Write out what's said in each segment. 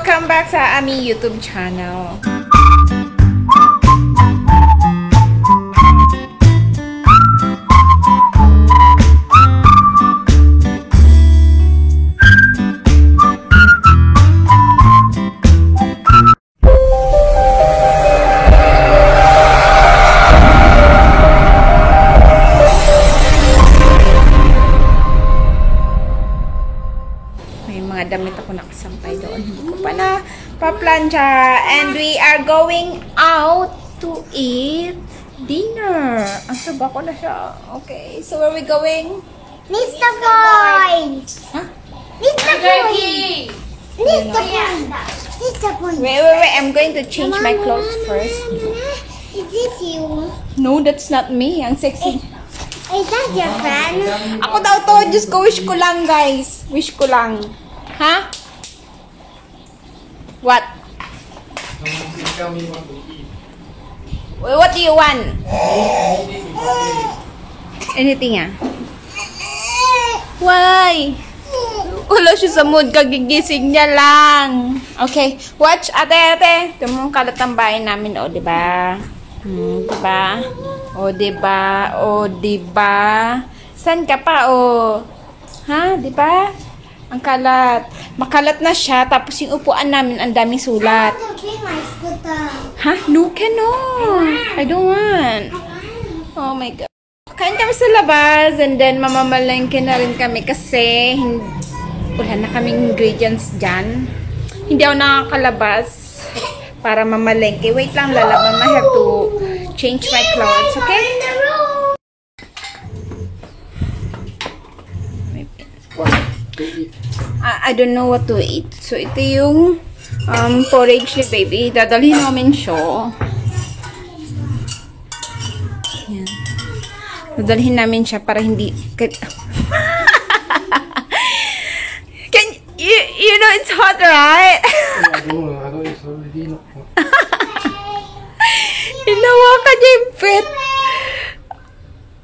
Welcome back sa aming YouTube channel. Damit ako nakasampay doon. Hindi ko pa na paplansya. And we are going out to eat dinner. Ang saba ko na siya. Okay. So where are we going? Mr. Point! Huh? Mr. Point! Mr. Point! Mr. Point! Wait. I'm going to change my clothes first. Is this you? No, that's not me. Ang sexy. Is that your friend? Ako daw to. Just go wish ko lang, guys. Wish ko lang. Ha? What? What do you want? Anything Why? Wala siya sa mood. Kagigising niya lang. Okay. Watch, ate. Ito mong kalat ng bahay namin. O, diba? Diba? O, diba? San ka pa, o? Ha? Diba? Ang kalat. Makalat na siya. Tapos yung upuan namin, ang daming sulat. Ha? No, cannot. I don't want. Oh my God. Kain kami sa labas. And then, mamamalengke na rin kami kasi wala na kaming ingredients dyan. Hindi ako nakakalabas para mamalengke. Wait lang, Lala. Mama, I have to change my clothes. Okay? I don't know what to eat. So, ito yung porridge ni baby. Dadalhin namin siya. Yan. Dadalhin namin siya para hindi... Can you know it's hot, right? Hinawakan niya yung pet.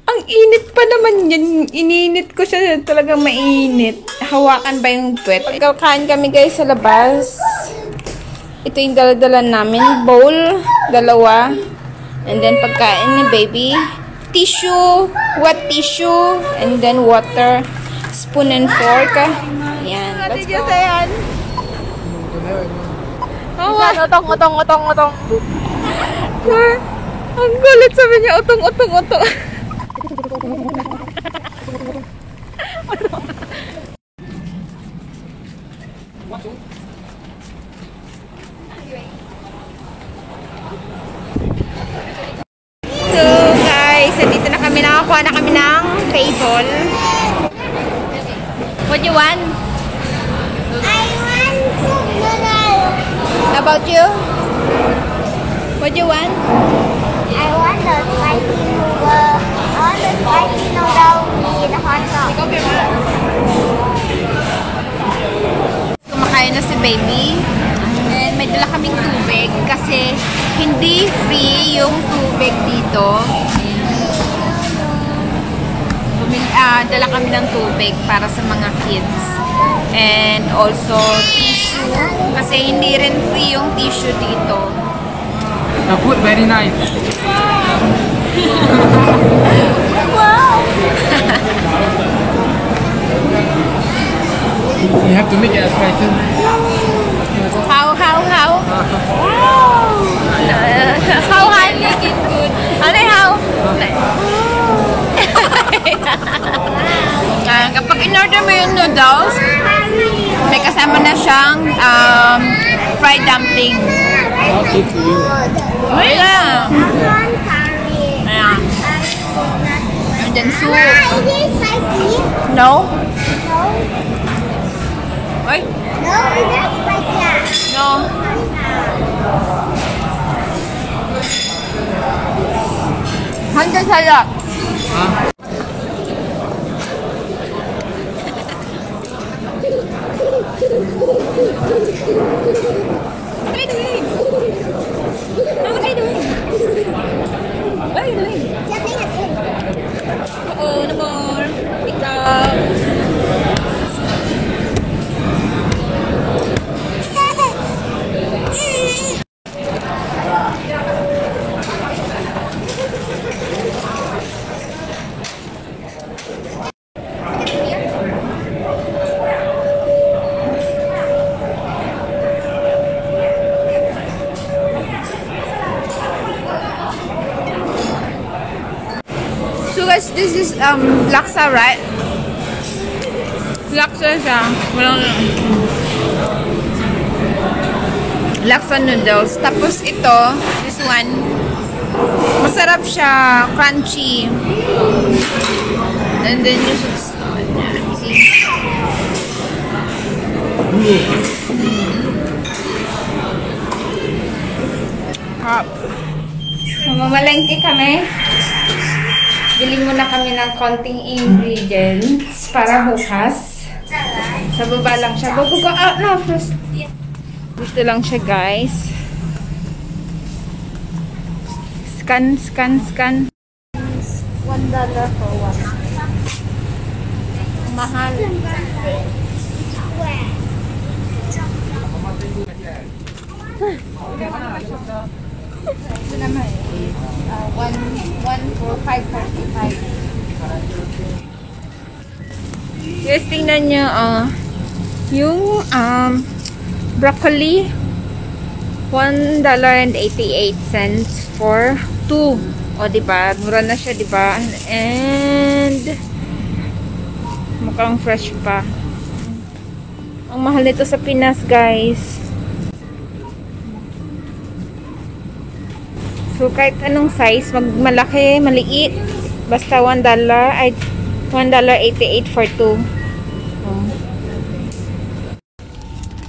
Ang init pa naman yan. Ininit ko siya. Talagang mainit. Hawakan ba yung puwet? Pagkakain kami guys sa labas. Ito yung dala-dala namin. Bowl. 2. And then pagkain ni baby. Tissue. Wet tissue. And then water. Spoon and fork. Yan. Let's go. Otong. Ang gulit sabi niya. Otong. So guys, dito na kami, nakakuha na kami ng table. What do you want? I want soup noodle. How about you? What do you want? I want the spicy noodle. I want the spicy noodle with hot dog. Kumakain na si baby. And may dala kaming tubig kasi hindi free yung tubig dito. Dala kami ng tubig para sa mga kids. And also tissue kasi hindi rin free yung tissue dito. The food very nice. Wow! You have to make it as spicy. How? Wow! How I make it good? How? Kapag in-order mo yung noodles, may kasama na siyang fried dumpling. Okay for you. Yeah. Ayan. And then soup. Is it spicy? No? Oy? No, it's not spicy. No. Hanggang salak. Huh? What are you doing? Something has hit. No more. Pick up. Guys, this is laksa, right? Laksa siya. Walang laksa noodles. Tapos ito, this one, masarap siya, crunchy. And then you should see. Mamalengke kami. Bili muna kami ng konting ingredients para bukas. Sa baba lang siya. Go out na first. Dito lang siya, guys. Scan. $1 for one. Mahal. Ito naman is 1 for 5.45. Guys, tingnan nyo, yung broccoli, $1.88 for 2. O, diba? Mura na siya, diba? And mukhang fresh pa. Ang mahal nito sa Pinas, guys. So, kahit anong size, malaki, maliit, basta $1, ay $1.88 for 2.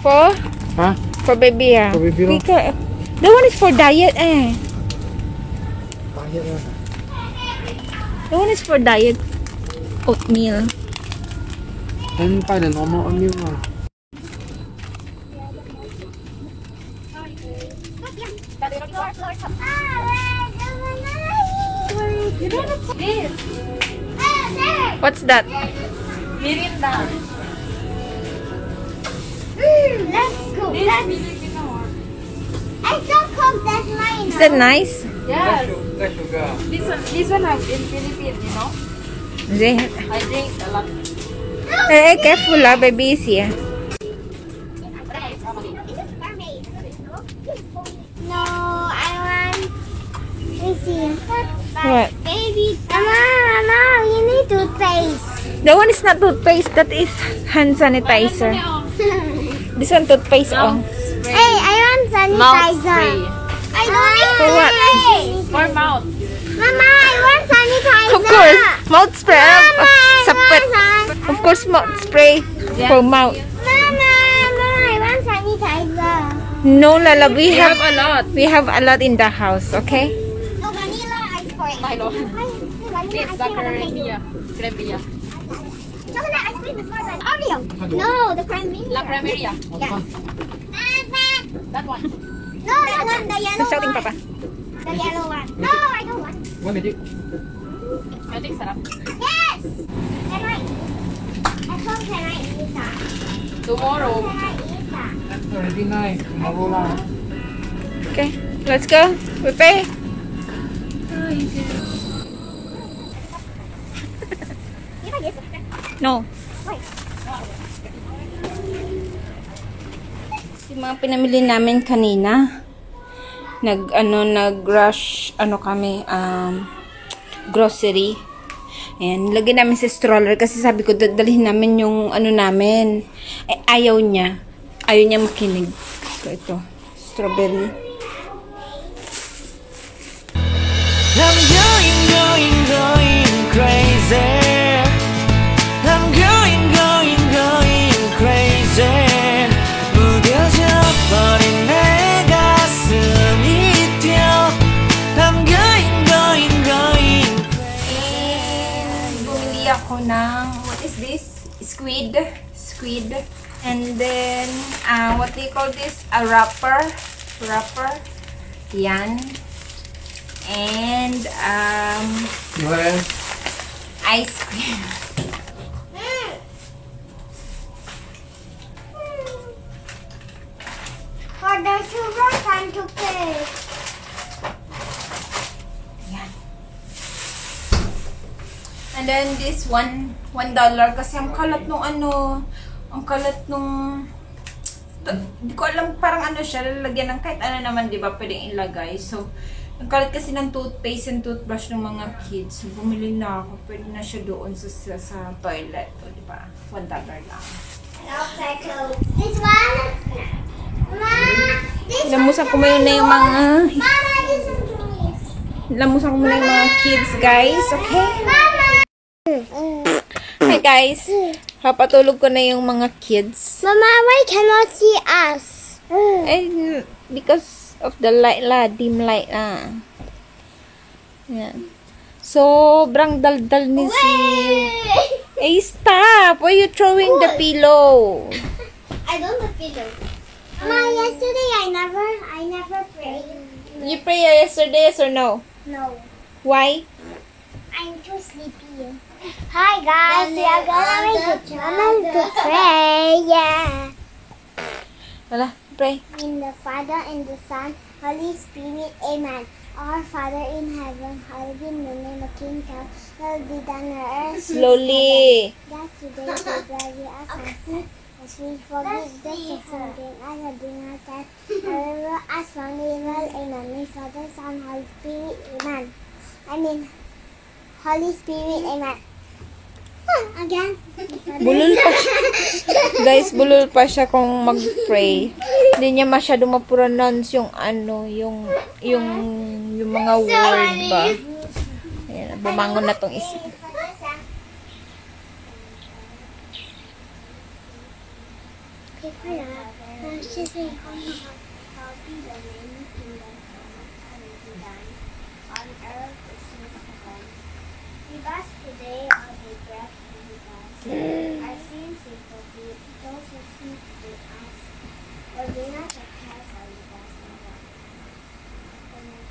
For? Huh? For baby, ah. For baby, oh. That one is for diet, eh. That one is for diet. Oatmeal. Then buy the normal oatmeal one. What's that? Mirinda. Let's go. I don't come that line. Is that nice? Yes. That's sugar. This one I've in Philippines, you know. Is it? I drink a lot. Careful, ah. Baby is here. No, I want. Let me see. What? Baby, Mama, you need toothpaste. That one is not toothpaste. That is hand sanitizer. This one toothpaste, oh. Hey, I want Mouth sanitizer. spray. I don't need For what? toothpaste. For mouth. Mama, I want sanitizer. Of course, mouth spray. Mama, I Sapet. want Of course, mouth spray for mouth. Mama, I want sanitizer. No, Lala, we We have have a lot. a lot in the house. Okay. No, vanilla ice cream. I know. Vanilla It's ice la cream. Cremeria. Chocolate ice cream is more than Oreo. No, the cremeria. La Cremeria. Yeah. That one. No, that one, the yellow Who's shouting, one. Papa? The yellow one. No, I don't want. What did you? I think sarap. Yes! Can I eat? At home, can I eat that? Tomorrow. Can I eat that? That's already nice. Tomorrow lah. Okay, let's go. Pepe. Give a yes. No. Wait. Yung mga pinamili namin kanina, nag-rush, kami, grocery. Ayan, lagyan namin sa stroller kasi sabi ko, dadalhin namin yung namin. Eh, ayaw niya. Ayaw niya makinig. So, ito, strawberry. I'm going crazy. I'm going crazy. 무뎌져 버린 내 가슴이 뛰어. I'm going And bumili ako ng, what is this? Squid. And then, what do you call this? A wrapper. Yan. And, What else? ice cream. For the sugar, time to pay. Yan. And then this $1 kasi ang kalat nung di ko alam, parang siya, lalagyan ng kahit ano naman, di ba, pwedeng ilagay. So, Nagkalat kasi ng toothpaste and toothbrush ng mga kids. Bumili na ako. Pwede na siya doon sa toilet. O, diba? $1 lang. This one. Mama, this Lamusan ko muna na yung mga... Mama, listen to me. Lamusan ko muna yung mga kids, guys. Okay? Mama. Hi, guys. Papatulog ko na yung mga kids. Mama, why cannot see us? And because of the light la, dim light la. Yan. Sobrang daldal ni si... Hey, stop! Why are you throwing the pillow? I don't have pillow. Mama, yesterday I never prayed. You pray yesterday, yes or no? No, Why? I'm too sleepy. Hi guys, we are gonna make a channel to pray. Yeah. Wala, pray. In the Father and the Son, Holy Spirit, Amen. Our Father in heaven, hallowed be your name, the kingdom will be done on earth. Slowly. Yes, today we pray us our sin, as we forgive those who sin against us, and do not test. Deliver us from evil. Amen. In Father, Son, Holy Spirit, Amen. I mean, Holy Spirit, Amen. Again. Bulol pa siya. Guys, bulol pa siya kung mag-pray. Hindi niya masyado ma-pronounce yung ano, yung mga word ba. Ayan, bumangon na tong isa. Give us today our daily bread, and forgive us our sins, and forgive those who sin against us. Or do not test us, or lead us in wrong. Amen.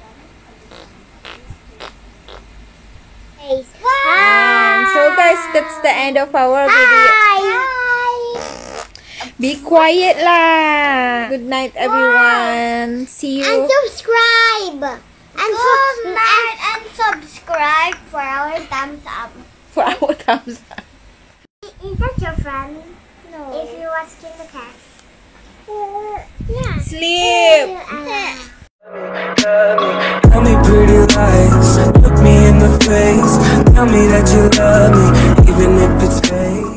And so guys, that's the end of our video. Be quiet lah. Good night everyone. See And you. subscribe. And subscribe for our thumbs up. For our thumbs up. Is that your friend? No. If you watch King the Cat. Yeah. Sleep. Tell me pretty lies, look me in the face. Tell me that you love me, even if it's fake.